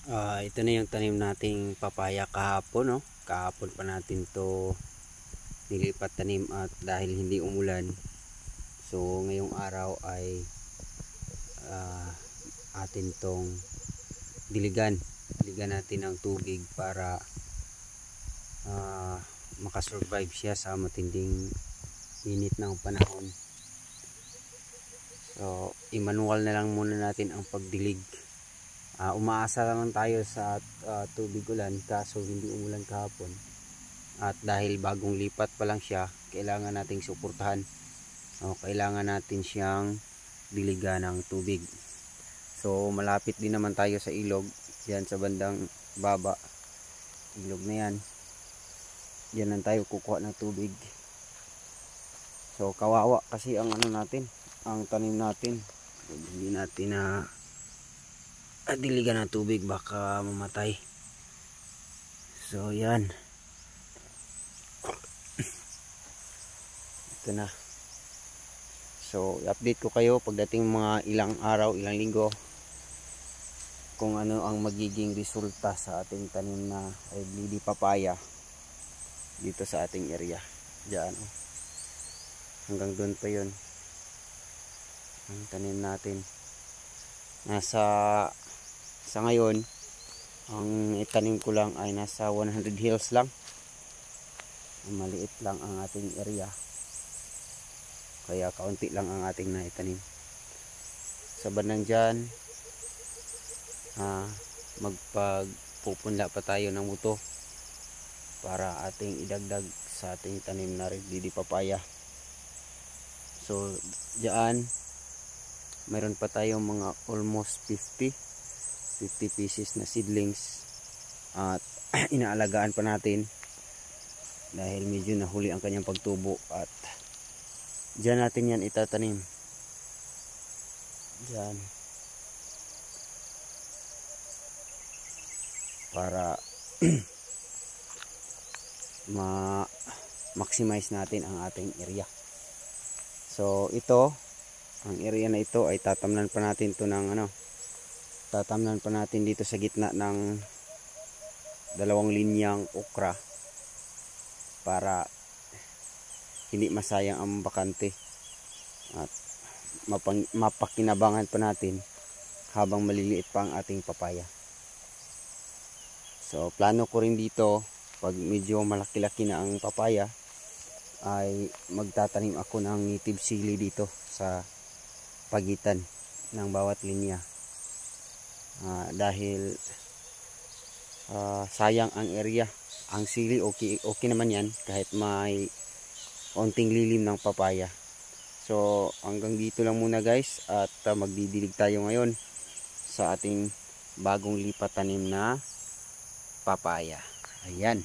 Ito na yung tanim nating papaya kahapon, no? Kahapon pa natin to nilipat tanim at dahil hindi umulan, so ngayong araw ay uh, atin tong diligan natin ng tubig para makasurvive siya sa matinding init ng panahon. So i-manual na lang muna natin ang pagdilig. Umaasa naman tayo sa tubig ulan, kaso hindi umulan kahapon, at dahil bagong lipat pa lang siya, kailangan nating suportahan, kailangan natin siyang diligan ng tubig. So malapit din naman tayo sa ilog, yan sa bandang baba, ilog na yan, yan lang tayo kukuha ng tubig. So kawawa kasi ang ang tanim natin, hindi natin na diligan ng tubig, baka mamatay. So yan, ito na. So i-update ko kayo pagdating mga ilang araw, ilang linggo, kung ano ang magiging resulta sa ating tanim na lady papaya dito sa ating area. Diyan, hanggang doon pa yun ang tanim natin. Sa ngayon, ang itanim ko lang ay nasa 100 hills lang. Maliit lang ang ating area, kaya kaunti lang ang ating naitanim. Sa bandang dyan, magpagpupunla pa tayo ng muto para ating idagdag sa ating tanim na red lady papaya. So dyan, mayroon pa tayong mga almost 50 pieces na seedlings at inaalagaan pa natin dahil medyo nahuli ang kanyang pagtubo, at dyan natin yan itatanim. Dyan, para ma-maximize natin ang ating area. So ito, ang area na ito ay tatamnan pa natin to ng tatamnan pa natin dito sa gitna ng dalawang linyang okra para hindi masayang ang bakante at mapakinabangan pa natin habang maliliit pa ang ating papaya. So plano ko rin dito, pag medyo malaki-laki na ang papaya, ay magtatanim ako ng native sili dito sa pagitan ng bawat linya, dahil sayang ang area. Ang sili okay naman yan kahit may onting lilim ng papaya. So hanggang dito lang muna guys, at magdidilig tayo ngayon sa ating bagong lipat tanim na papaya. Ayan.